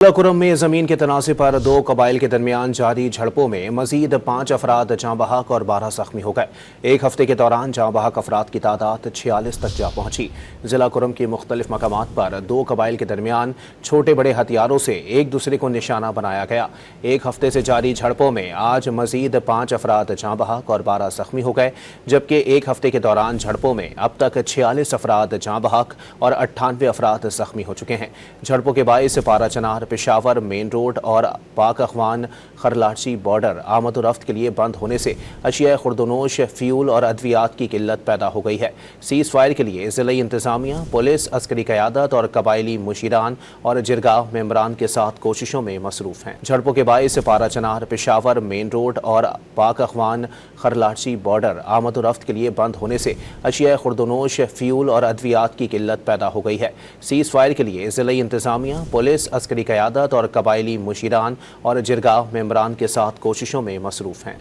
कुरम में जमीन के तनाज़े पर दो कबाइल के दरमियान जारी झड़पों में मजीद 5 अफराद जाँ बहक और 12 जख्मी हो गए। एक हफ्ते के दौरान जाँ बहक अफराद की तादाद 46 तक जा पहुंची। जिला कुरम के मुख्तलिफ मकामात पर दो कबाइल के दरमियान छोटे बड़े हथियारों से एक दूसरे को निशाना बनाया गया। एक हफ्ते से जारी झड़पों में आज मजीद 5 अफराद जाँ बहक और 12 जख्मी हो गए, जबकि एक हफ्ते के दौरान झड़पों में अब तक 46 अफराद जाँ बहक और 98 अफराद जख्मी हो चुके हैं। झड़पों के बाइस पारा चनार, पेशावर मेन रोड और पाक अखवान खरलाची बॉर्डर आमद और रफ्त के लिए बंद होने से अशिया खुर्दनोश, फ्यूल और अद्वियात की किल्लत पैदा हो गई है। सीज फायर के लिए ज़िला इंतज़ामिया, पुलिस, अस्करी क़यादत और कबायली मुशीरान और जिरगाह मेंबरान के साथ कोशिशों में मसरूफ़ हैं। झड़पों के बाइस पारा चनार, पेशावर मेन रोड और पाक अखवान खरलाची बॉर्डर आमद और रफ्त के लिए बंद होने से अशिया खुर्दनोश, फ्यूल और अद्वियात की किल्लत पैदा हो गई है। सीज फायर के लिए ज़िला इंतज़ामिया, पुलिस, अस्करी क़यादत और कबायली मुशीरान और जिरगाह मेंबरान के साथ कोशिशों में मसरूफ़ हैं।